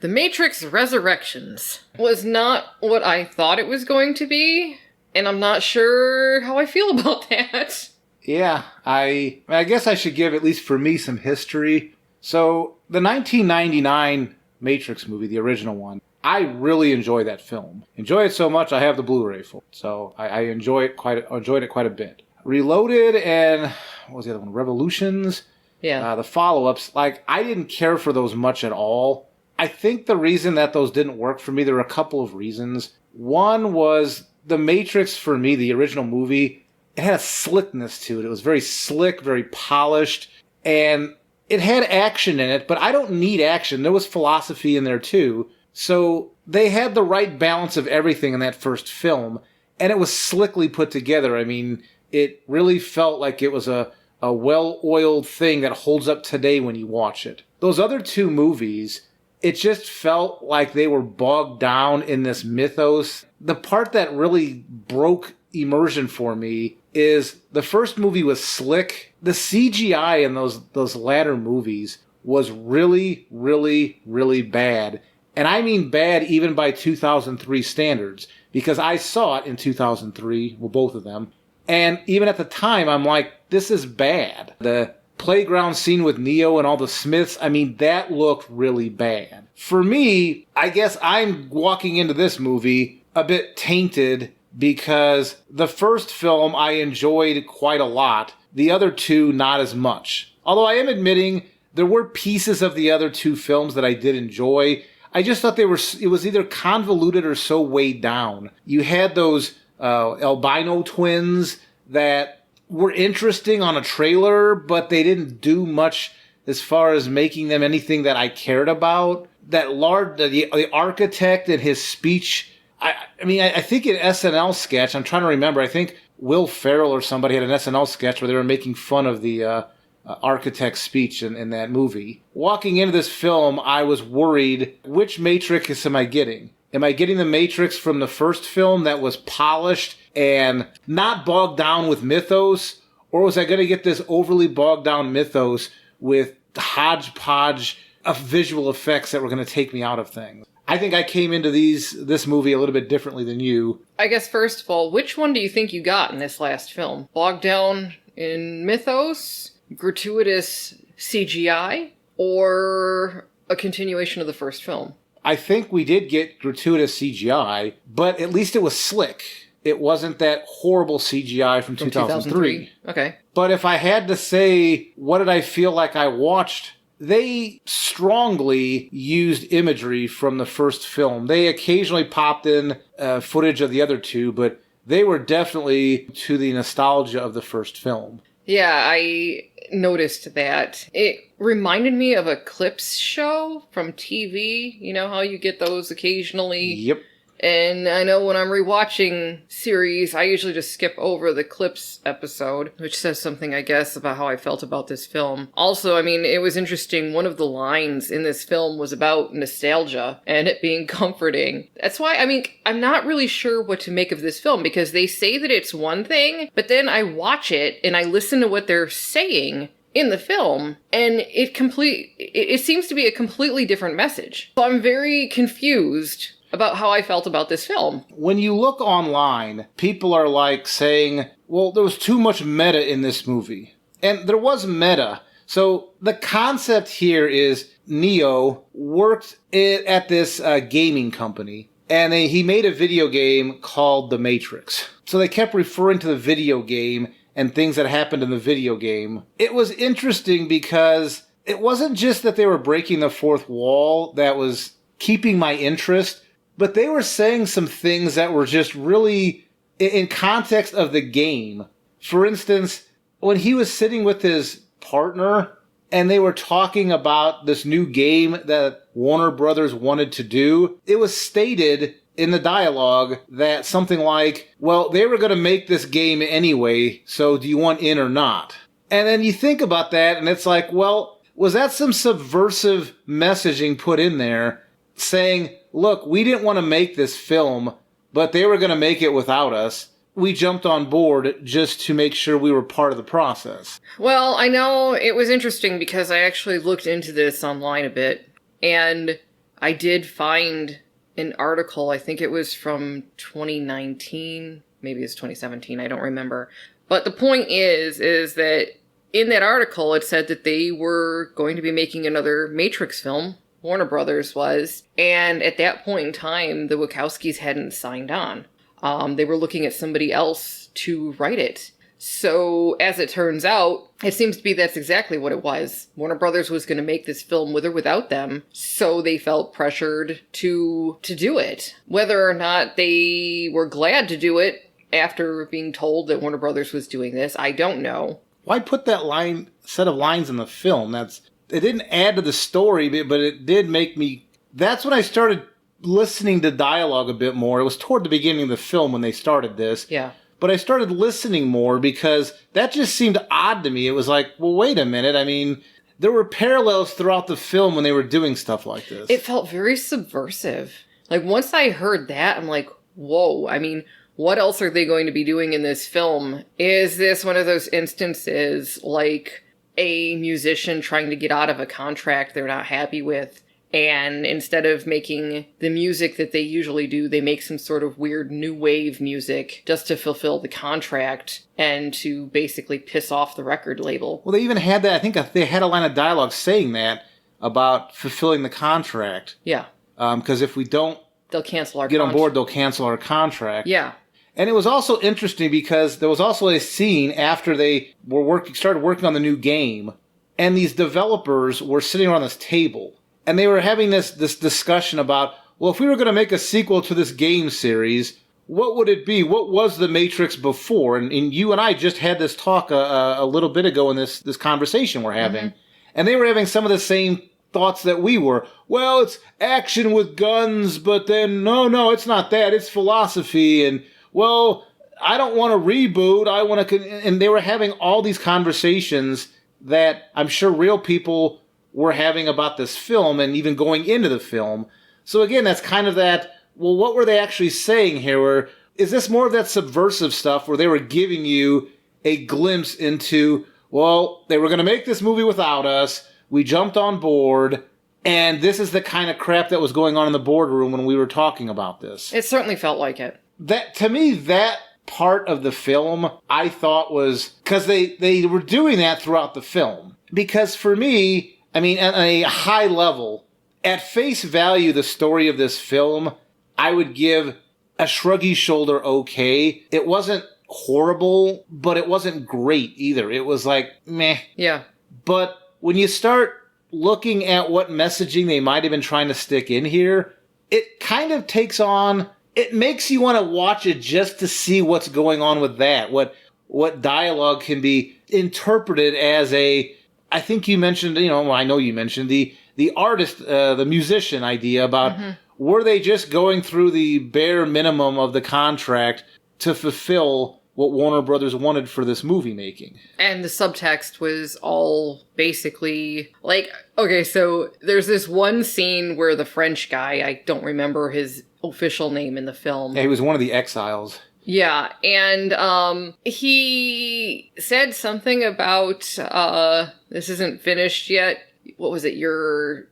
The Matrix Resurrections was not what I thought it was going to be, and I'm not sure how I feel about that. Yeah, I guess I should give, at least for me, some history. So, the 1999 Matrix movie, the original one, I really enjoy that film. Enjoy it so much, I have the Blu-ray for it. So, I enjoyed it quite a bit. Reloaded and, what was the other one? Revolutions? Yeah. The follow-ups, like, I didn't care for those much at all. I think the reason that those didn't work for me, there were a couple of reasons. One was The Matrix, for me, the original movie, it had a slickness to it. It was very slick, very polished, and it had action in it, but I don't need action. There was philosophy in there, too. So they had the right balance of everything in that first film, and it was slickly put together. I mean, it really felt like it was a well-oiled thing that holds up today when you watch it. Those other two movies, it just felt like they were bogged down in this mythos. The part that really broke immersion for me is the first movie was slick. The CGI in those latter movies was really, really, really bad. And I mean bad even by 2003 standards, because I saw it in 2003, well, both of them. And even at the time, I'm like, this is bad. The playground scene with Neo and all the Smiths, I mean, that looked really bad. For me, I guess I'm walking into this movie a bit tainted because the first film I enjoyed quite a lot. The other two, not as much. Although I am admitting there were pieces of the other two films that I did enjoy. I just thought it was either convoluted or so weighed down. You had those albino twins that were interesting on a trailer, but they didn't do much as far as making them anything that I cared about. That the architect and his speech, I think an SNL sketch, I'm trying to remember, I think Will Ferrell or somebody had an SNL sketch where they were making fun of the architect's speech in that movie. Walking into this film, I was worried, which Matrix am I getting? Am I getting the Matrix from the first film that was polished and not bogged down with mythos? Or was I going to get this overly bogged down mythos with hodgepodge of visual effects that were going to take me out of things? I think I came into this movie a little bit differently than you. I guess, first of all, which one do you think you got in this last film? Bogged down in mythos, gratuitous CGI, or a continuation of the first film? I think we did get gratuitous CGI, but at least it was slick. It wasn't that horrible CGI from 2003. Okay. But if I had to say, what did I feel like I watched? They strongly used imagery from the first film. They occasionally popped in footage of the other two, but they were definitely to the nostalgia of the first film. Yeah, I noticed that. It reminded me of a clips show from TV. You know how you get those occasionally? Yep. And I know when I'm rewatching series, I usually just skip over the clips episode, which says something, I guess, about how I felt about this film. Also, I mean, it was interesting. One of the lines in this film was about nostalgia and it being comforting. That's why, I mean, I'm not really sure what to make of this film, because they say that it's one thing, but then I watch it and I listen to what they're saying in the film, and it seems to be a completely different message. So I'm very confused about how I felt about this film. When you look online, people are like saying, well, there was too much meta in this movie. And there was meta. So the concept here is Neo worked at this gaming company, and he made a video game called The Matrix. So they kept referring to the video game and things that happened in the video game. It was interesting because it wasn't just that they were breaking the fourth wall that was keeping my interest, but they were saying some things that were just really in context of the game. For instance, when he was sitting with his partner and they were talking about this new game that Warner Brothers wanted to do, it was stated in the dialogue that something like, well, they were going to make this game anyway, so do you want in or not? And then you think about that and it's like, well, was that some subversive messaging put in there saying, look, we didn't want to make this film, but they were going to make it without us. We jumped on board just to make sure we were part of the process. Well, I know it was interesting because I actually looked into this online a bit, and I did find an article, I think it was from 2019, maybe it's 2017, I don't remember. But the point is that in that article, it said that they were going to be making another Matrix film. Warner Brothers was. And at that point in time, the Wachowskis hadn't signed on. They were looking at somebody else to write it. So, as it turns out, it seems to be that's exactly what it was. Warner Brothers was going to make this film with or without them, so they felt pressured to do it. Whether or not they were glad to do it after being told that Warner Brothers was doing this, I don't know. Why put that set of lines in the film? It didn't add to the story, but it did make me... That's when I started listening to dialogue a bit more. It was toward the beginning of the film when they started this. Yeah. But I started listening more because that just seemed odd to me. It was like, well, wait a minute. I mean, there were parallels throughout the film when they were doing stuff like this. It felt very subversive. Like, once I heard that, I'm like, whoa. I mean, what else are they going to be doing in this film? Is this one of those instances like a musician trying to get out of a contract they're not happy with, and instead of making the music that they usually do, they make some sort of weird new wave music just to fulfill the contract and to basically piss off the record label? Well, they even had that. I think they had a line of dialogue saying that about fulfilling the contract. Yeah. Because if we don't they'll cancel our get on board, they'll cancel our contract. Yeah. And it was also interesting because there was also a scene after they started working on the new game, and these developers were sitting around this table. And they were having this discussion about, well, if we were going to make a sequel to this game series, what would it be? What was The Matrix before? And you and I just had this talk a little bit ago in this conversation we're having. Mm-hmm. And they were having some of the same thoughts that we were. Well, it's action with guns, but then, no, it's not that. It's philosophy. And, well, I don't want to reboot. I want to... And they were having all these conversations that I'm sure real people were having about this film and even going into the film. So again, that's kind of that, well, what were they actually saying here? Is this more of that subversive stuff where they were giving you a glimpse into, well, they were going to make this movie without us, we jumped on board, and this is the kind of crap that was going on in the boardroom when we were talking about this? It certainly felt like it. That, to me, that part of the film, I thought was, because they were doing that throughout the film. Because for me, I mean, at a high level, at face value, the story of this film, I would give a shruggy shoulder okay. It wasn't horrible, but it wasn't great either. It was like, meh. Yeah. But when you start looking at what messaging they might have been trying to stick in here, it kind of takes on... It makes you want to watch it just to see what's going on with that. What dialogue can be interpreted as a... I think you mentioned, I know you mentioned the artist, the musician idea about were they just going through the bare minimum of the contract to fulfill what Warner Brothers wanted for this movie making? And the subtext was all basically like, okay, so there's this one scene where the French guy, I don't remember his official name in the film. Yeah, he was one of the exiles. Yeah, and he said something about, this isn't finished yet. What was it, your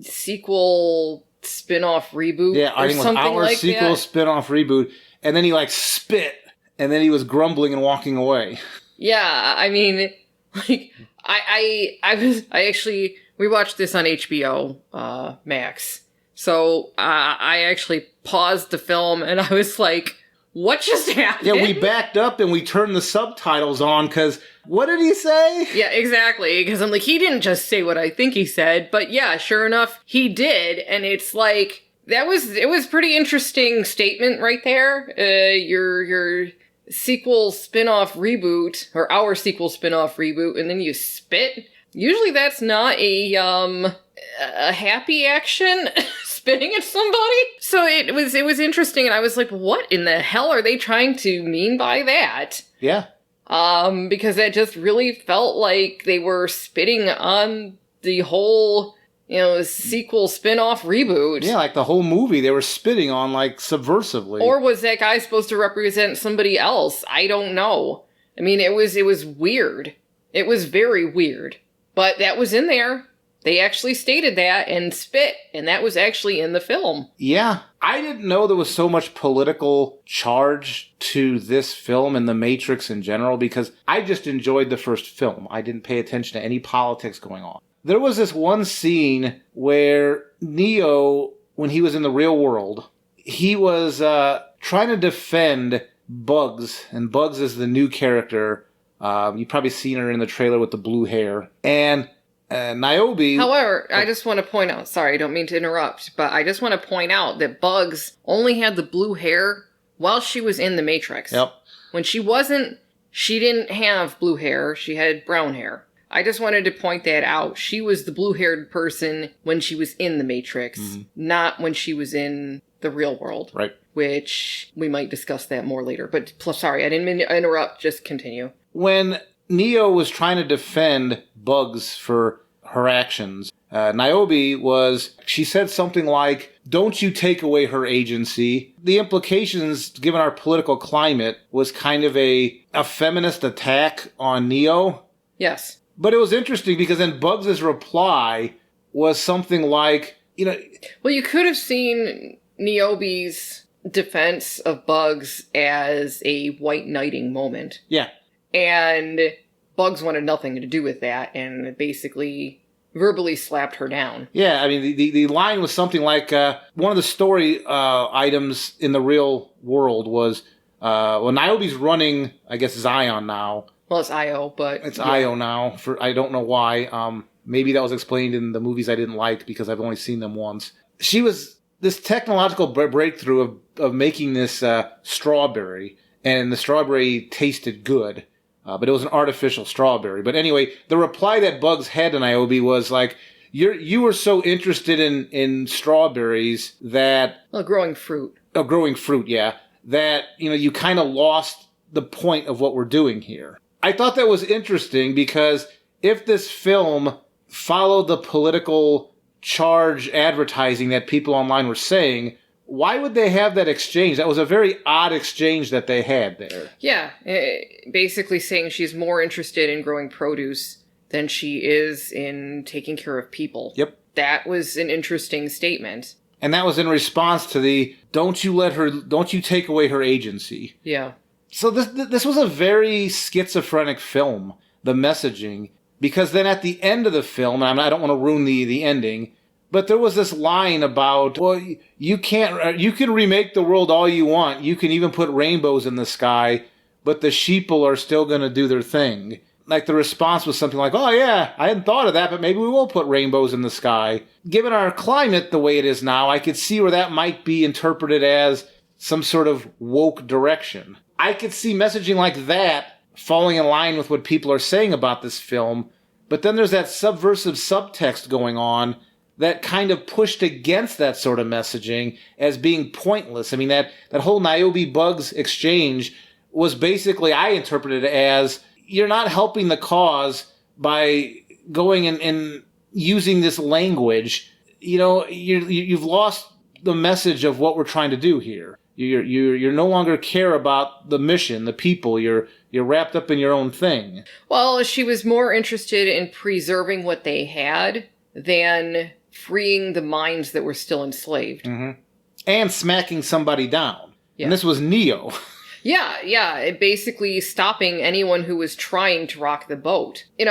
sequel spin-off reboot? Yeah, I think it was our sequel spin-off reboot. And then he, spit, and then he was grumbling and walking away. Yeah, I mean, we watched this on HBO Max. So I actually paused the film, and I was like... What just happened? Yeah, we backed up and we turned the subtitles on because what did he say? Yeah, exactly. Because I'm like, he didn't just say what I think he said, but yeah, sure enough, he did. And it's like, it was pretty interesting statement right there. Your sequel spin-off reboot, or our sequel spin-off reboot, and then you spit. Usually that's not a happy action. Spitting at somebody. So it was interesting, and I was like, what in the hell are they trying to mean by that? Yeah. Because that just really felt like they were spitting on the whole, sequel spin-off reboot. Yeah, like the whole movie they were spitting on, subversively. Or was that guy supposed to represent somebody else? I don't know. I mean, it was weird. It was very weird. But that was in there. They actually stated that and spit, and that was actually in the film. Yeah. I didn't know there was so much political charge to this film and The Matrix in general, because I just enjoyed the first film. I didn't pay attention to any politics going on. There was this one scene where Neo, when he was in the real world, he was trying to defend Bugs, and Bugs is the new character. You've probably seen her in the trailer with the blue hair. And Niobe... However, I just want to point out, sorry, I don't mean to interrupt, but I just want to point out that Bugs only had the blue hair while she was in the Matrix. Yep. When she wasn't, she didn't have blue hair, she had brown hair. I just wanted to point that out. She was the blue-haired person when she was in the Matrix, not when she was in the real world. Right. Which we might discuss that more later. But sorry, I didn't mean to interrupt. Just continue. When Neo was trying to defend Bugs for her actions, Niobe she said something like, "Don't you take away her agency." The implications, given our political climate, was kind of a feminist attack on Neo. Yes. But it was interesting because then Bugs' reply was something like, Well, you could have seen Niobe's defense of Bugs as a white knighting moment. Yeah. And Bugs wanted nothing to do with that and basically verbally slapped her down. Yeah, I mean, the line was something like, one of the story items in the real world was, Niobe's running, I guess, Zion now. Well, it's Io, but... It's Io now. I don't know why. Maybe that was explained in the movies I didn't like because I've only seen them once. She was this technological breakthrough of making this strawberry, and the strawberry tasted good, but it was an artificial strawberry. But anyway, the reply that Bugs had to Niobe was like, you were so interested in strawberries that... Well, growing fruit. Oh, growing fruit, yeah. That, you kind of lost the point of what we're doing here. I thought that was interesting because if this film followed the political charge advertising that people online were saying, why would they have that exchange? That was a very odd exchange that they had there. Yeah, basically saying she's more interested in growing produce than she is in taking care of people. Yep. That was an interesting statement. And that was in response to the, don't you take away her agency. Yeah. So this was a very schizophrenic film, the messaging, because then at the end of the film, and I don't want to ruin the ending, but there was this line about, well, you can remake the world all you want, you can even put rainbows in the sky, but the sheeple are still going to do their thing. Like the response was something like, oh yeah, I hadn't thought of that, but maybe we will put rainbows in the sky. Given our climate the way it is now, I could see where that might be interpreted as some sort of woke direction. I could see messaging like that falling in line with what people are saying about this film, but then there's that subversive subtext going on that kind of pushed against that sort of messaging as being pointless. I mean, that whole Niobe Bugs exchange was basically, I interpreted it as, you're not helping the cause by going and using this language. You've lost the message of what we're trying to do here. You no longer care about the mission, the people. You're wrapped up in your own thing. Well, she was more interested in preserving what they had than freeing the minds that were still enslaved. Mm-hmm. And smacking somebody down. Yeah. And this was Neo. Yeah. It basically stopping anyone who was trying to rock the boat. And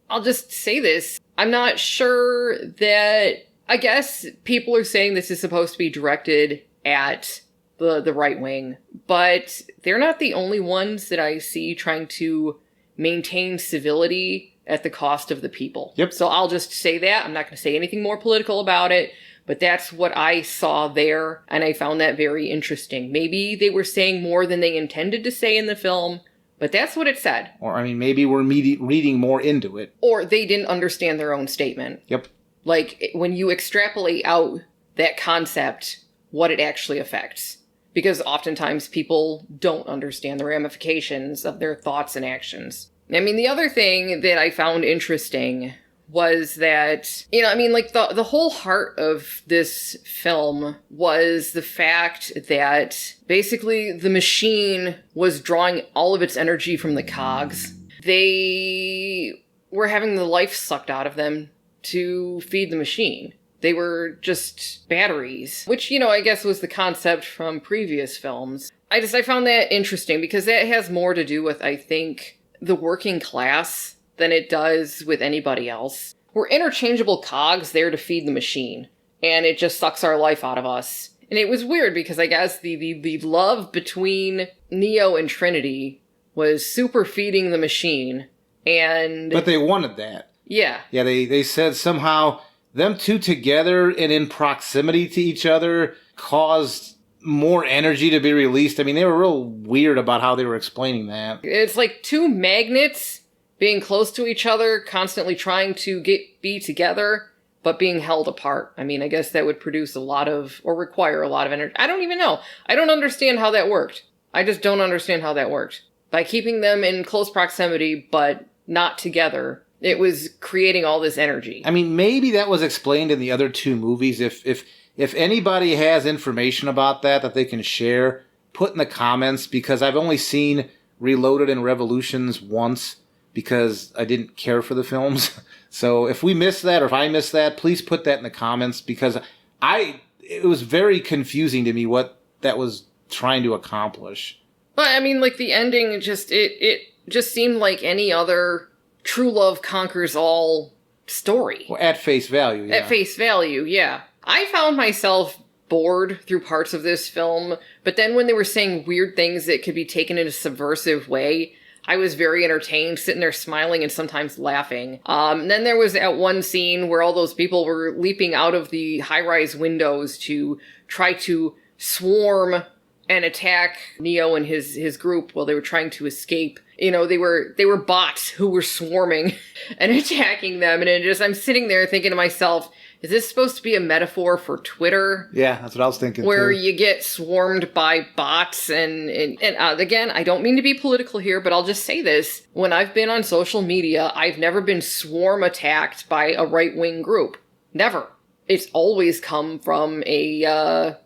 I'll just say this. I'm not sure that... I guess people are saying this is supposed to be directed at the right wing, but they're not the only ones that I see trying to maintain civility at the cost of the people. Yep. So I'll just say that. I'm not going to say anything more political about it, but that's what I saw there, and I found that very interesting. Maybe they were saying more than they intended to say in the film, but that's what it said. Or, maybe we're reading more into it. Or they didn't understand their own statement. Yep. Like, when you extrapolate out that concept, what it actually affects. Because oftentimes people don't understand the ramifications of their thoughts and actions. I mean, the other thing that I found interesting was that, the whole heart of this film was the fact that basically the machine was drawing all of its energy from the cogs. They were having the life sucked out of them to feed the machine. They were just batteries, which, I guess was the concept from previous films. I found that interesting because that has more to do with, I think, the working class than it does with anybody else. We're interchangeable cogs there to feed the machine, and it just sucks our life out of us. And it was weird because I guess the love between Neo and Trinity was super feeding the machine, and... But they wanted that. Yeah. Yeah, they said somehow them two together and in proximity to each other caused more energy to be released. I mean, they were real weird about how they were explaining that. It's like two magnets being close to each other, constantly trying to be together, but being held apart. I mean, I guess that would produce require a lot of energy. I don't even know. I don't understand how that worked. I just don't understand how that worked. By keeping them in close proximity, but not together, it was creating all this energy. I mean, maybe that was explained in the other two movies. If anybody has information about that they can share, put in the comments, because I've only seen Reloaded and Revolutions once because I didn't care for the films. So if we missed that, or if I missed that, please put that in the comments, because it was very confusing to me what that was trying to accomplish. But I mean, like, the ending, it just seemed like any other true love conquers all story. Well, at face value, yeah. At face value, yeah. I found myself bored through parts of this film, but then when they were saying weird things that could be taken in a subversive way, I was very entertained, sitting there smiling and sometimes laughing. And then there was that one scene where all those people were leaping out of the high-rise windows to try to swarm and attack Neo and his group while they were trying to escape. They were bots who were swarming and attacking them, and I'm sitting there thinking to myself, is this supposed to be a metaphor for Twitter? Yeah, that's what I was thinking, where too. You get swarmed by bots, and again, I don't mean to be political here, but I'll just say this. When I've been on social media, I've never been swarm attacked by a right-wing group. Never. It's always come from a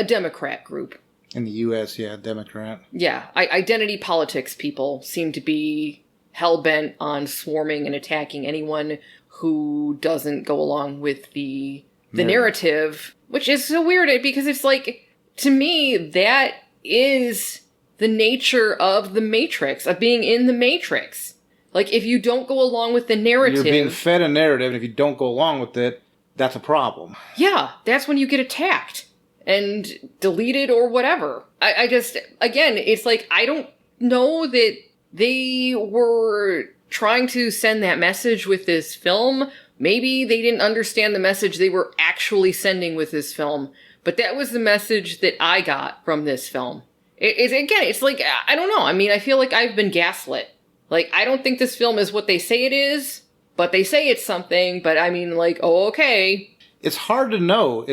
Democrat group. In the U.S., yeah, Democrat. Yeah, identity politics people seem to be hell-bent on swarming and attacking anyone who doesn't go along with the narrative, which is so weird because it's like, to me, that is the nature of the Matrix, of being in the Matrix. Like, if you don't go along with the narrative... You're being fed a narrative, and if you don't go along with it, that's a problem. Yeah, that's when you get attacked and deleted or whatever. I just, again, it's like, I don't know that they were trying to send that message with this film. Maybe they didn't understand the message they were actually sending with this film, but that was the message that I got from this film. It's like, I don't know. I mean, I feel like I've been gaslit. Like, I don't think this film is what they say it is, but they say it's something, but I mean, like, oh, okay. It's hard to know.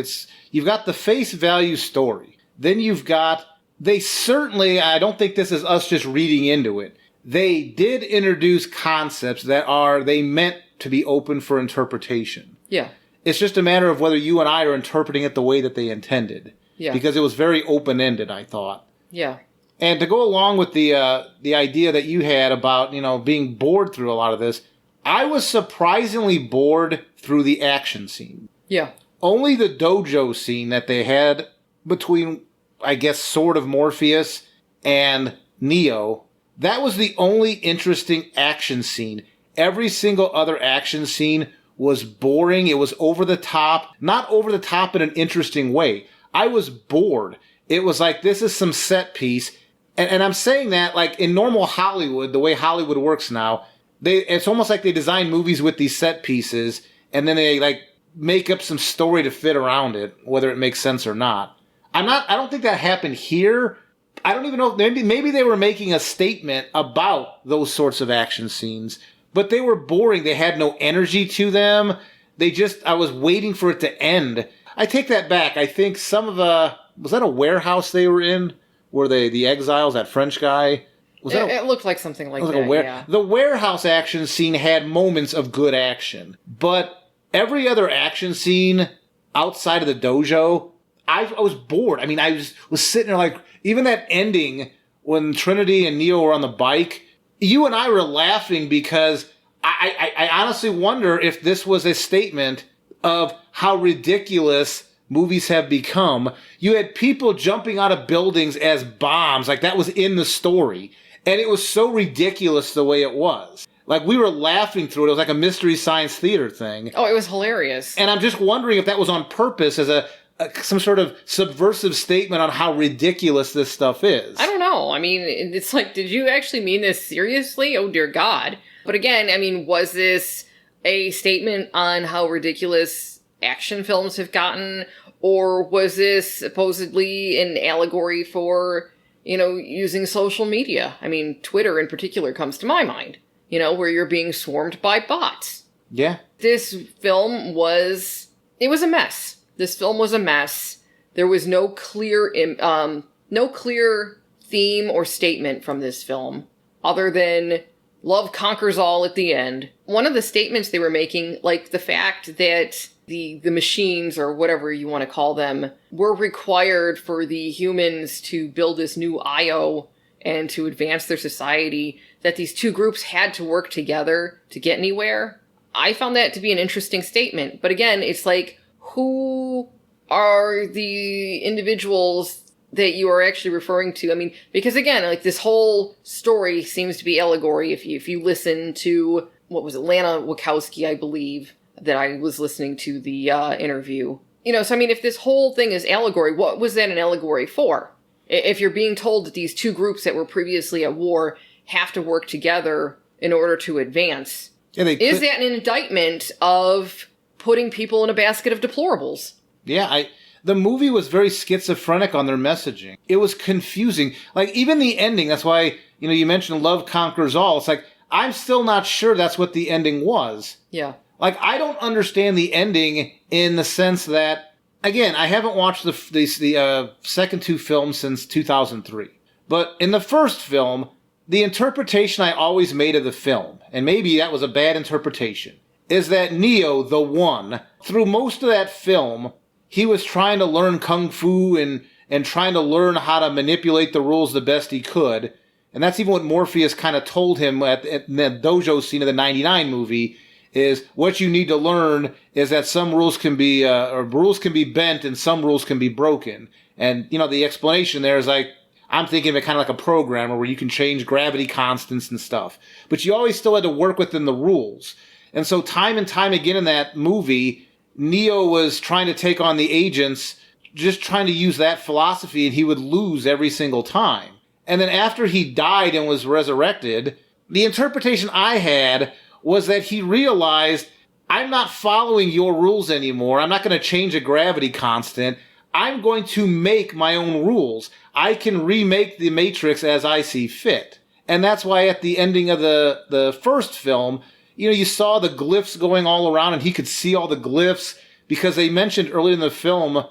You've got the face value story. Then you've got, they certainly, I don't think this is us just reading into it. They did introduce concepts that they meant to be open for interpretation. Yeah. It's just a matter of whether you and I are interpreting it the way that they intended. Yeah. Because it was very open-ended, I thought. Yeah. And to go along with the idea that you had about, being bored through a lot of this, I was surprisingly bored through the action scene. Yeah. Only the dojo scene that they had between, I guess, sort of Morpheus and Neo, that was the only interesting action scene. Every single other action scene was boring. It was over the top. Not over the top in an interesting way. I was bored. It was like, this is some set piece. And I'm saying that, like, in normal Hollywood, the way Hollywood works now, it's almost like they design movies with these set pieces, and then they, like, make up some story to fit around it, whether it makes sense or not. I don't think that happened here. I don't even know. Maybe they were making a statement about those sorts of action scenes, but they were boring. They had no energy to them. I was waiting for it to end. I take that back. I think was that a warehouse they were in? Were they the exiles, that French guy? It looked like something like that, yeah. The warehouse action scene had moments of good action, but every other action scene outside of the dojo, I was bored. I mean, I was sitting there like, even that ending when Trinity and Neo were on the bike, you and I were laughing because I honestly wonder if this was a statement of how ridiculous movies have become. You had people jumping out of buildings as bombs, like that was in the story. And it was so ridiculous the way it was. Like, we were laughing through it. It was like a Mystery Science Theater thing. Oh, it was hilarious. And I'm just wondering if that was on purpose as some sort of subversive statement on how ridiculous this stuff is. I don't know. I mean, it's like, did you actually mean this seriously? Oh, dear God. But again, I mean, was this a statement on how ridiculous action films have gotten? Or was this supposedly an allegory for, using social media? I mean, Twitter in particular comes to my mind. Where you're being swarmed by bots. Yeah. This film was a mess. This film was a mess. There was no clear theme or statement from this film, other than love conquers all at the end. One of the statements they were making, like the fact that the machines, or whatever you want to call them, were required for the humans to build this new IO and to advance their society, that these two groups had to work together to get anywhere. I found that to be an interesting statement. But again, it's like, who are the individuals that you are actually referring to? I mean, because again, like, this whole story seems to be allegory. If you listen to, what was it, Lana Wachowski, I believe, that I was listening to the interview. So I mean, if this whole thing is allegory, what was that an allegory for? If you're being told that these two groups that were previously at war have to work together in order to advance, is that an indictment of putting people in a basket of deplorables? Yeah, the movie was very schizophrenic on their messaging. It was confusing. Like, even the ending, that's why, you mentioned love conquers all. It's like, I'm still not sure that's what the ending was. Yeah. Like, I don't understand the ending in the sense that, again, I haven't watched the second two films since 2003. But in the first film, the interpretation I always made of the film, and maybe that was a bad interpretation, is that Neo, the One, through most of that film, he was trying to learn Kung Fu and trying to learn how to manipulate the rules the best he could. And that's even what Morpheus kind of told him at the dojo scene of the 99 movie, is what you need to learn is that some rules can be, rules can be bent and some rules can be broken. And, the explanation there is like, I'm thinking of it kind of like a programmer where you can change gravity constants and stuff. But you always still had to work within the rules. And so time and time again in that movie, Neo was trying to take on the agents, just trying to use that philosophy, and he would lose every single time. And then after he died and was resurrected, the interpretation I had was that he realized, I'm not following your rules anymore. I'm not going to change a gravity constant. I'm going to make my own rules. I can remake the Matrix as I see fit. And that's why at the ending of the first film, you saw the glyphs going all around, and he could see all the glyphs, because they mentioned early in the film,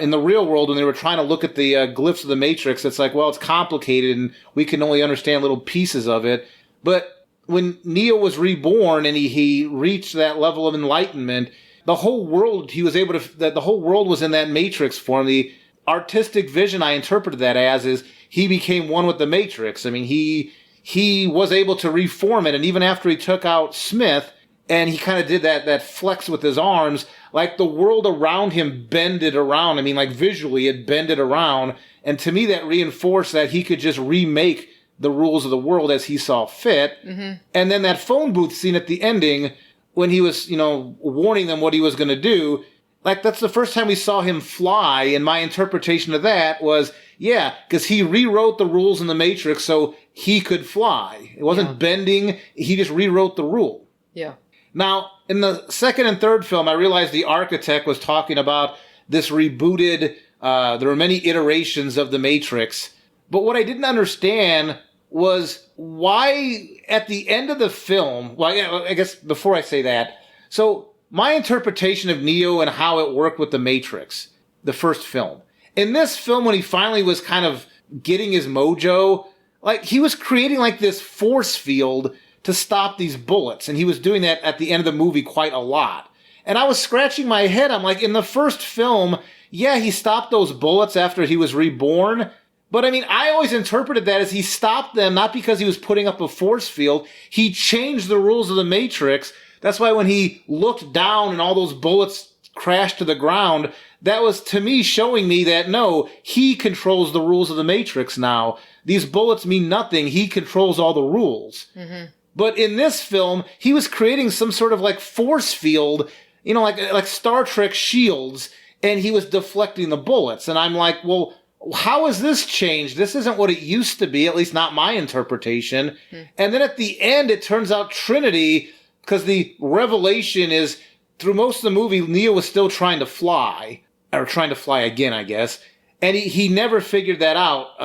in the real world, when they were trying to look at the glyphs of the Matrix, it's like, well, it's complicated and we can only understand little pieces of it. But when Neo was reborn and he reached that level of enlightenment, the whole world, the whole world was in that Matrix form. The artistic vision I interpreted that as is he became one with the Matrix. I mean, he was able to reform it. And even after he took out Smith and he kind of did that flex with his arms, like the world around him bended around. I mean, like visually it bended around. And to me, that reinforced that he could just remake the rules of the world as he saw fit. Mm-hmm. And then that phone booth scene at the ending, when he was, warning them what he was going to do, like, that's the first time we saw him fly, and my interpretation of that was, yeah, because he rewrote the rules in the Matrix so he could fly. It wasn't bending, he just rewrote the rule. Yeah. Now, in the second and third film, I realized the architect was talking about this rebooted, there were many iterations of the Matrix. But what I didn't understand was why at the end of the film, well, I guess before I say that, so my interpretation of Neo and how it worked with the Matrix, the first film. In this film, when he finally was kind of getting his mojo, like he was creating like this force field to stop these bullets. And he was doing that at the end of the movie quite a lot. And I was scratching my head. I'm like, in the first film, yeah, he stopped those bullets after he was reborn. But I mean, I always interpreted that as he stopped them, not because he was putting up a force field. He changed the rules of the Matrix. That's why when he looked down and all those bullets crashed to the ground, that was, to me, showing me that, no, he controls the rules of the Matrix now. These bullets mean nothing. He controls all the rules. Mm-hmm. But in this film, he was creating some sort of like force field, like Star Trek shields, and he was deflecting the bullets. And I'm like, well, how has this changed? This isn't what it used to be, at least not my interpretation. Mm. And then at the end, it turns out Trinity, because the revelation is, through most of the movie, Neo was still trying to fly, or trying to fly again, I guess. And he never figured that out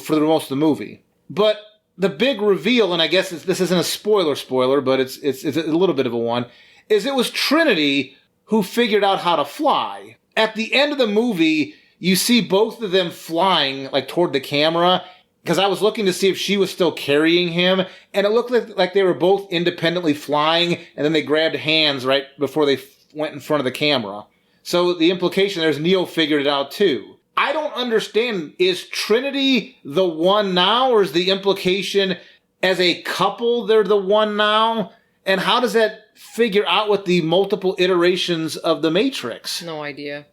for the most of the movie. But the big reveal, and I guess this isn't a spoiler, but it's a little bit of a one, is it was Trinity who figured out how to fly. At the end of the movie, you see both of them flying, like, toward the camera, because I was looking to see if she was still carrying him, and it looked like they were both independently flying, and then they grabbed hands right before they went in front of the camera. So the implication there is Neo figured it out too. I don't understand, is Trinity the one now, or is the implication as a couple they're the one now? And how does that figure out with the multiple iterations of the Matrix? No idea.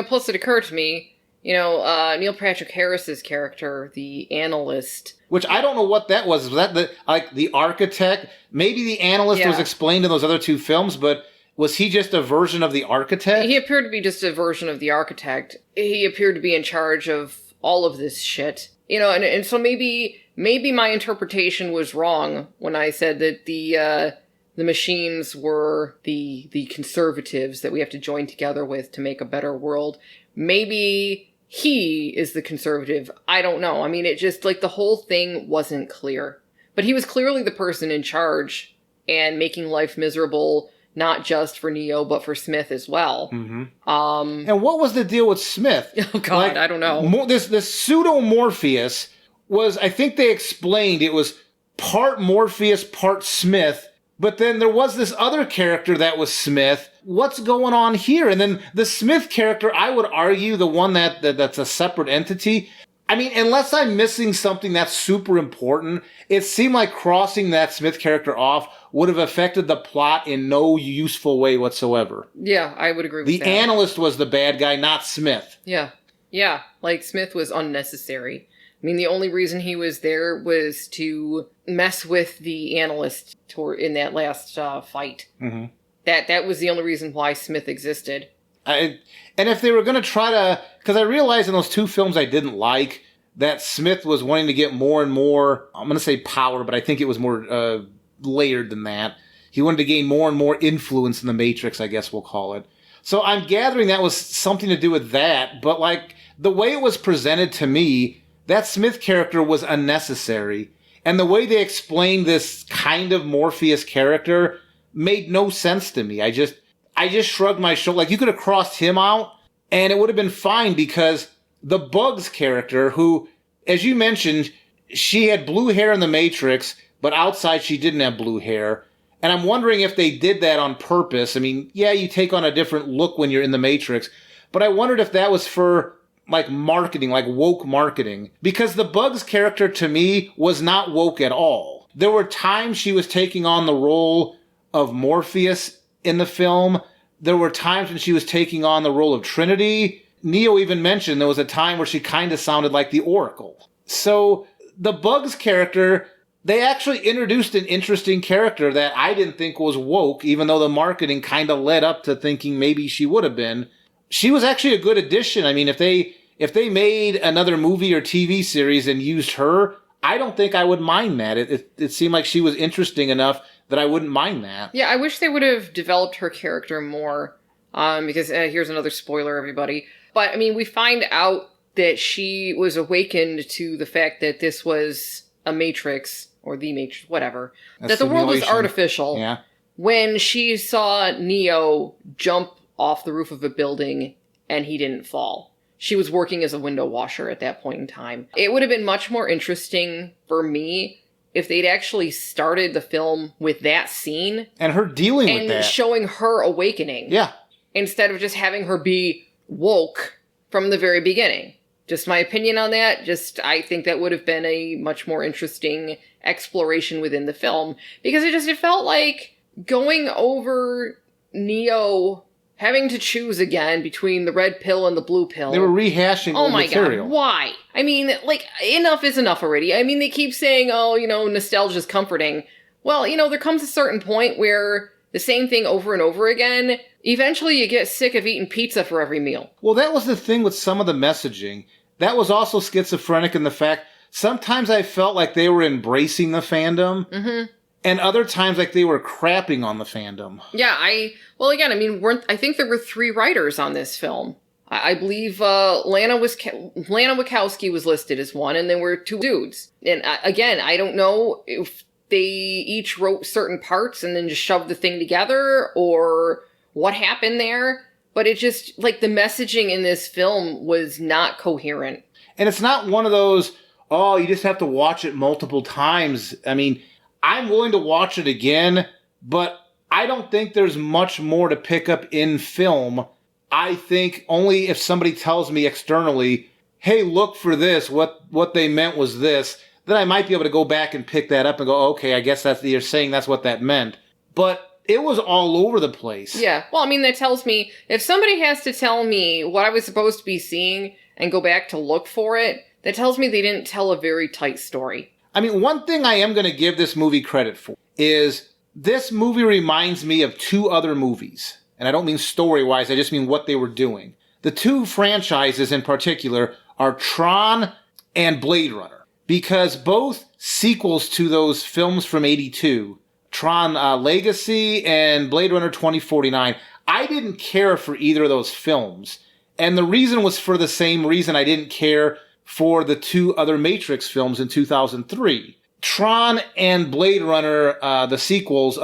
Plus it occurred to me, Neil Patrick Harris's character, the analyst. Which I don't know what that was. Was that the architect? Maybe the analyst was explained in those other two films, but was he just a version of the architect? He appeared to be just a version of the architect. He appeared to be in charge of all of this shit. And so maybe my interpretation was wrong when I said that the machines were the conservatives that we have to join together with to make a better world. Maybe he is the conservative. I don't know. I mean, it just, like, the whole thing wasn't clear. But he was clearly the person in charge and making life miserable, not just for Neo, but for Smith as well. Mm-hmm. And what was the deal with Smith? Oh, God, I don't know. This pseudo-Morpheus was, I think they explained, it was part Morpheus, part Smith. But then there was this other character that was Smith. What's going on here? And then the Smith character, I would argue, the one that's a separate entity. I mean, unless I'm missing something that's super important, it seemed like crossing that Smith character off would have affected the plot in no useful way whatsoever. Yeah, I would agree with that. The analyst was the bad guy, not Smith. Yeah. Yeah, like, Smith was unnecessary. I mean, the only reason he was there was to mess with the analyst in that last fight. Mm-hmm. That was the only reason why Smith existed. And if they were going to try to... Because I realized in those two films I didn't like that Smith was wanting to get more and more... I'm going to say power, but I think it was more layered than that. He wanted to gain more and more influence in the Matrix, I guess we'll call it. So I'm gathering that was something to do with that. But, like, the way it was presented to me... That Smith character was unnecessary. And the way they explained this kind of Morpheus character made no sense to me. I just shrugged my shoulder. Like, you could have crossed him out, and it would have been fine, because the Bugs character, who, as you mentioned, she had blue hair in the Matrix, but outside she didn't have blue hair. And I'm wondering if they did that on purpose. I mean, yeah, you take on a different look when you're in the Matrix, but I wondered if that was for... like marketing, like woke marketing. Because the Bugs character to me was not woke at all. There were times she was taking on the role of Morpheus in the film. There were times when she was taking on the role of Trinity. Neo even mentioned there was a time where she kind of sounded like the Oracle. So the Bugs character, they actually introduced an interesting character that I didn't think was woke, even though the marketing kind of led up to thinking maybe she would have been. She was actually a good addition. I mean, if they made another movie or TV series and used her, I don't think I would mind that. It seemed like she was interesting enough that I wouldn't mind that. Yeah, I wish they would have developed her character more. Because here's another spoiler, everybody. But, I mean, we find out that she was awakened to the fact that this was a Matrix, or the Matrix, whatever. That the world was artificial. Yeah. When she saw Neo jump off the roof of a building and he didn't fall. She was working as a window washer at that point in time. It would have been much more interesting for me if they'd actually started the film with that scene. And her dealing with that. And showing her awakening. Yeah. Instead of just having her be woke from the very beginning. Just my opinion on that. Just, I think that would have been a much more interesting exploration within the film. Because it felt like going over Neo having to choose again between the red pill and the blue pill. They were rehashing old material. God, why? I mean, like, enough is enough already. I mean, they keep saying, oh, nostalgia's comforting. Well, there comes a certain point where the same thing over and over again, eventually you get sick of eating pizza for every meal. Well, that was the thing with some of the messaging. That was also schizophrenic in the fact, sometimes I felt like they were embracing the fandom. Mm-hmm. And other times, like, they were crapping on the fandom. Yeah, I think there were 3 writers on this film. I believe Lana Wachowski was listed as one, and there were 2 dudes. And again, I don't know if they each wrote certain parts and then just shoved the thing together, or what happened there. But it just, like, the messaging in this film was not coherent. And it's not one of those, oh, you just have to watch it multiple times. I mean, I'm willing to watch it again, but I don't think there's much more to pick up in film. I think only if somebody tells me externally, hey, look for this, what they meant was this, then I might be able to go back and pick that up and go, okay, I guess you're saying that's what that meant. But it was all over the place. Yeah, well, I mean, that tells me, if somebody has to tell me what I was supposed to be seeing and go back to look for it, that tells me they didn't tell a very tight story. I mean, one thing I am going to give this movie credit for is this movie reminds me of 2 other movies. And I don't mean story-wise, I just mean what they were doing. The 2 franchises in particular are Tron and Blade Runner. Because both sequels to those films from 82, Tron Legacy and Blade Runner 2049, I didn't care for either of those films. And the reason was for the same reason I didn't care for the 2 other Matrix films in 2003. Tron and Blade Runner, the sequels,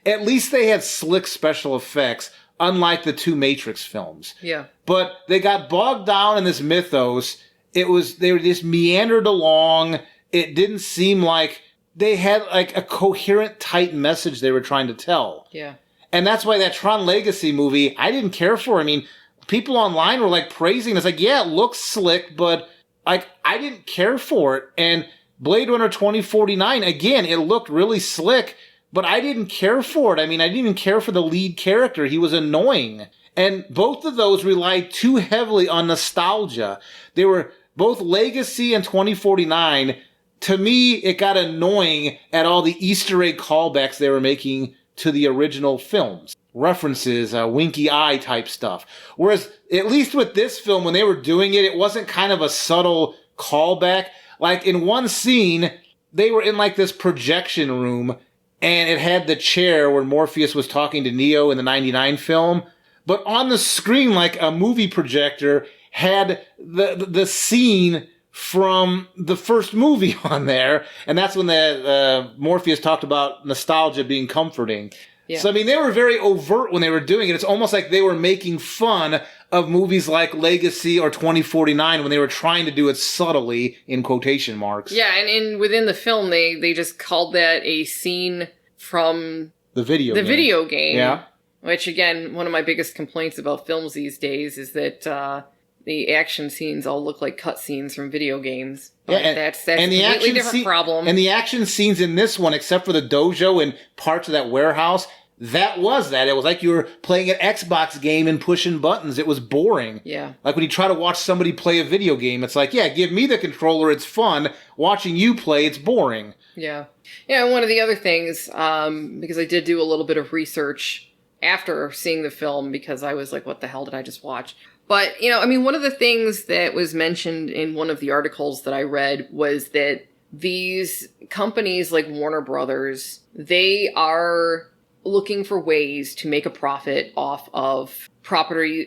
at least they had slick special effects, unlike the 2 Matrix films. Yeah. But they got bogged down in this mythos. They were just meandered along. It didn't seem like they had like a coherent, tight message they were trying to tell. Yeah. And that's why that Tron Legacy movie, I didn't care for. I mean, people online were like praising it. It's like, yeah, it looks slick, but like, I didn't care for it. And Blade Runner 2049, again, it looked really slick, but I didn't care for it. I mean, I didn't even care for the lead character. He was annoying. And both of those relied too heavily on nostalgia. They were both Legacy and 2049. To me, it got annoying at all the Easter egg callbacks they were making to the original films. References, winky eye type stuff. Whereas, at least with this film, when they were doing it, it wasn't kind of a subtle callback. Like, in one scene, they were in, like, this projection room, and it had the chair where Morpheus was talking to Neo in the 99 film. But on the screen, like a movie projector, had the scene from the first movie on there. And that's when the Morpheus talked about nostalgia being comforting. Yeah. So, I mean, they were very overt when they were doing it. It's almost like they were making fun of movies like Legacy or 2049 when they were trying to do it subtly, in quotation marks. Yeah, and within the film, they just called that a scene from the video game. Yeah. Which, again, one of my biggest complaints about films these days is that the action scenes all look like cutscenes from video games. But yeah, that's a completely different problem. And the action scenes in this one, except for the dojo and parts of that warehouse, that was that. It was like you were playing an Xbox game and pushing buttons. It was boring. Yeah. Like when you try to watch somebody play a video game, it's like, yeah, give me the controller, it's fun. Watching you play, it's boring. Yeah. Yeah, and one of the other things, because I did do a little bit of research after seeing the film, because I was like, what the hell did I just watch? But, one of the things that was mentioned in one of the articles that I read was that these companies like Warner Brothers, they are looking for ways to make a profit off of properties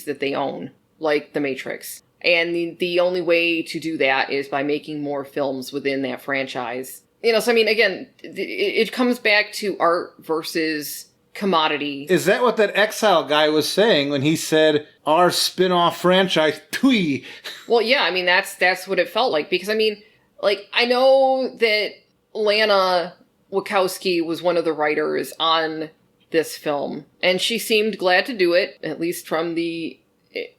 that they own, like The Matrix. And the only way to do that is by making more films within that franchise. Again, it comes back to art versus commodity. Is that what that Exile guy was saying when he said, our spin-off franchise, twee? Well, yeah, that's what it felt like. Because, I know that Lana Wachowski was one of the writers on this film. And she seemed glad to do it, at least from the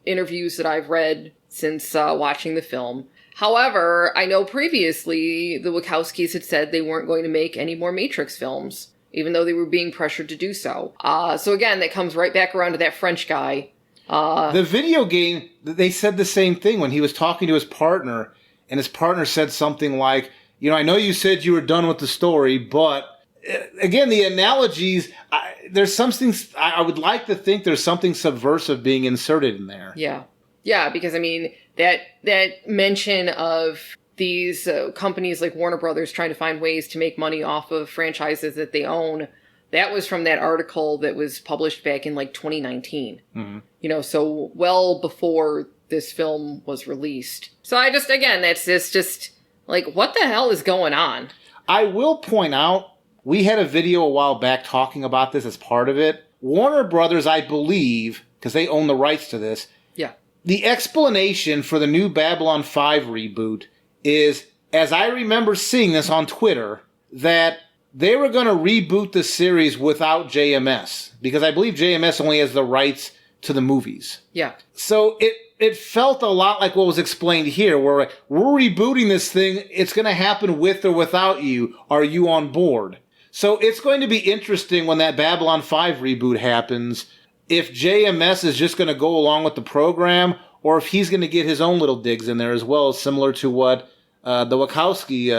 interviews that I've read since watching the film. However, I know previously the Wachowskis had said they weren't going to make any more Matrix films, even though they were being pressured to do so. So again, that comes right back around to that French guy. The video game, they said the same thing when he was talking to his partner, and his partner said something like, I know you said you were done with the story, but again, the analogies, there's something, I would like to think there's something subversive being inserted in there. Yeah. Yeah, because, I mean, that mention of these companies like Warner Brothers trying to find ways to make money off of franchises that they own, that was from that article that was published back in, 2019. Mm-hmm. So well before this film was released. So that's just, what the hell is going on? I will point out, we had a video a while back talking about this as part of it. Warner Brothers, I believe, because they own the rights to this, the explanation for the new Babylon 5 reboot is, as I remember seeing this on Twitter, that they were going to reboot the series without JMS, because I believe JMS only has the rights to the movies. Yeah. So it felt a lot like what was explained here, where we're rebooting this thing, it's going to happen with or without you. Are you on board? So it's going to be interesting when that Babylon 5 reboot happens, if JMS is just going to go along with the program, or if he's going to get his own little digs in there as well, similar to what the Wachowski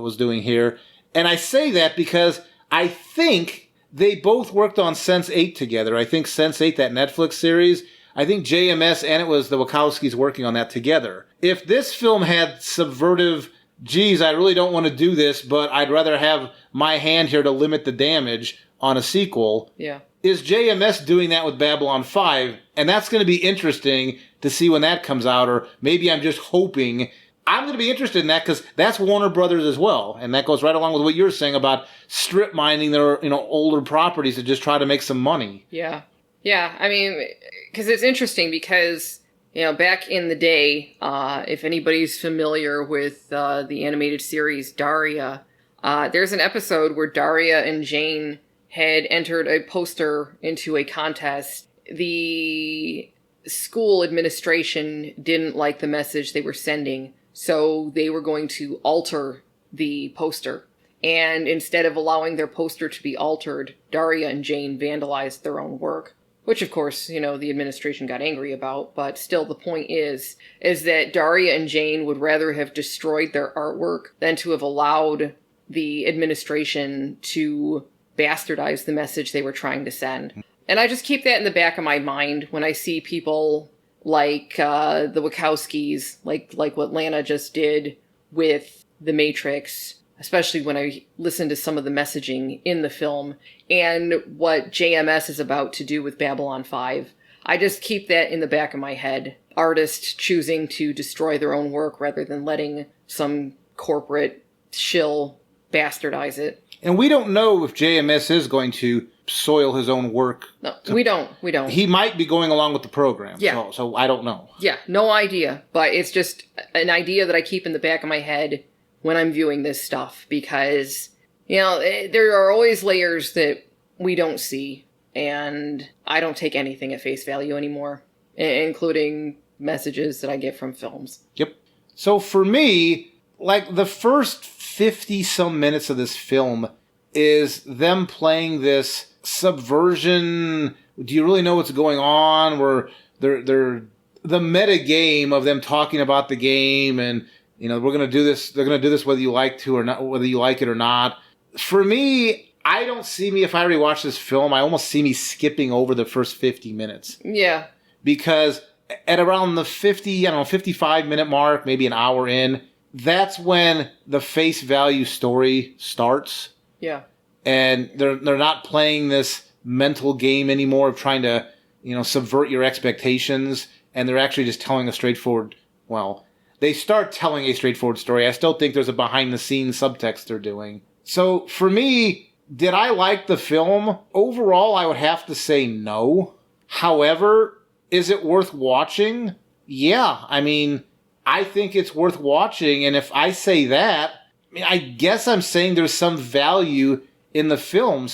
was doing here. And I say that because I think they both worked on Sense8 together. I think Sense8, that Netflix series, I think JMS and it was the Wachowskis working on that together. If this film had subvertive, geez, I really don't want to do this, but I'd rather have my hand here to limit the damage on a sequel. Yeah. Is JMS doing that with Babylon 5? And that's going to be interesting to see when that comes out, or maybe I'm just hoping. I'm going to be interested in that because that's Warner Brothers as well. And that goes right along with what you're saying about strip mining their older properties to just try to make some money. Yeah. Yeah. I mean, because it's interesting because, back in the day, if anybody's familiar with the animated series Daria, there's an episode where Daria and Jane had entered a poster into a contest. The school administration didn't like the message they were sending, so they were going to alter the poster. And instead of allowing their poster to be altered, Daria and Jane vandalized their own work. Which, of course, the administration got angry about, but still the point is that Daria and Jane would rather have destroyed their artwork than to have allowed the administration to bastardize the message they were trying to send. And I just keep that in the back of my mind when I see people like the Wachowskis, like what Lana just did with The Matrix, especially when I listen to some of the messaging in the film, and what JMS is about to do with Babylon 5. I just keep that in the back of my head. Artists choosing to destroy their own work rather than letting some corporate shill bastardize it. And we don't know if JMS is going to soil his own work. No, we don't. He might be going along with the program. Yeah. So I don't know. Yeah, no idea. But it's just an idea that I keep in the back of my head when I'm viewing this stuff. Because, there are always layers that we don't see. And I don't take anything at face value anymore. Including messages that I get from films. Yep. So for me, the first 50-some minutes of this film is them playing this subversion. Do you really know what's going on? Where they're the meta game of them talking about the game, and we're going to do this. They're going to do this whether you like to or not, whether you like it or not. For me, I don't see me, if I rewatch this film, I almost see me skipping over the first 50 minutes. Yeah. Because at around the 55-minute mark, maybe an hour in, that's when the face value story starts. Yeah. And they're not playing this mental game anymore of trying to, subvert your expectations. And they're actually just telling a straightforward, they start telling a straightforward story. I still think there's a behind-the-scenes subtext they're doing. So for me, did I like the film? Overall, I would have to say no. However, is it worth watching? Yeah. I mean, I think it's worth watching, and if I say that, I guess I'm saying there's some value in the film,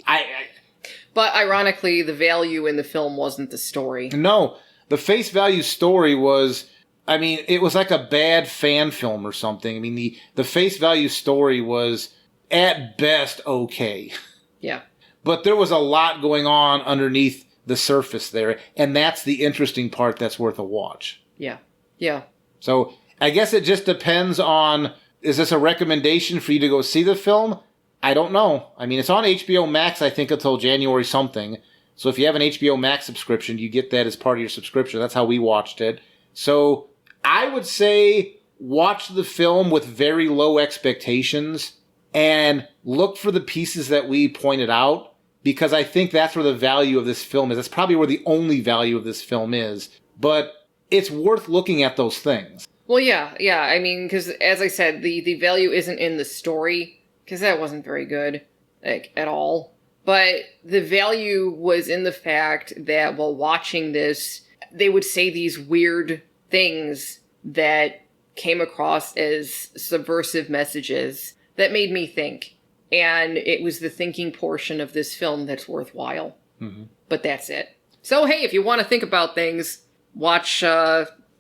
But ironically, the value in the film wasn't the story. No. the face value story was, I mean, it was like a bad fan film or something. I mean, the face value story was at best okay. Yeah. But there was a lot going on underneath the surface there, and that's the interesting part that's worth a watch. Yeah. Yeah. So I guess it just depends on, is this a recommendation for you to go see the film? I don't know. I mean, it's on HBO Max, I think, until January something. So if you have an HBO Max subscription, you get that as part of your subscription. That's how we watched it. So I would say watch the film with very low expectations and look for the pieces that we pointed out, because I think that's where the value of this film is. That's probably where the only value of this film is. But it's worth looking at those things. Well, yeah. I mean, because as I said, the value isn't in the story, because that wasn't very good, like, at all. But the value was in the fact that while watching this, they would say these weird things that came across as subversive messages that made me think. And it was the thinking portion of this film that's worthwhile. Mm-hmm. But that's it. So, hey, if you want to think about things, watch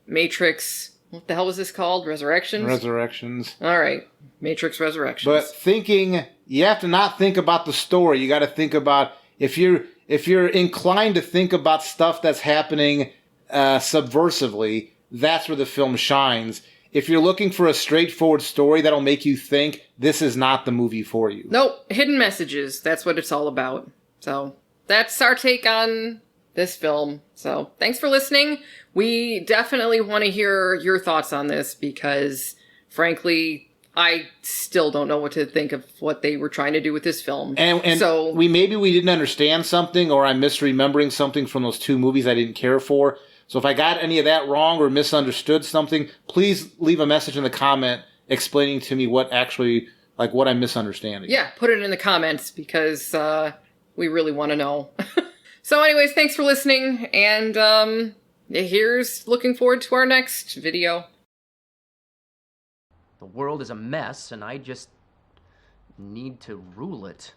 Matrix. What the hell was this called? Resurrections? Resurrections. All right. Matrix Resurrections. But thinking, you have to not think about the story. You got to think about, if you're inclined to think about stuff that's happening subversively, that's where the film shines. If you're looking for a straightforward story that'll make you think, this is not the movie for you. Nope. Hidden messages. That's what it's all about. So that's our take on this film. So thanks for listening. We definitely want to hear your thoughts on this, because frankly, I still don't know what to think of what they were trying to do with this film. And so we didn't understand something, or I'm misremembering something from those two movies I didn't care for. So if I got any of that wrong or misunderstood something, please leave a message in the comment explaining to me what I'm misunderstanding. Yeah, put it in the comments, because we really want to know. So anyways, thanks for listening, and here's looking forward to our next video. The world is a mess, and I just need to rule it.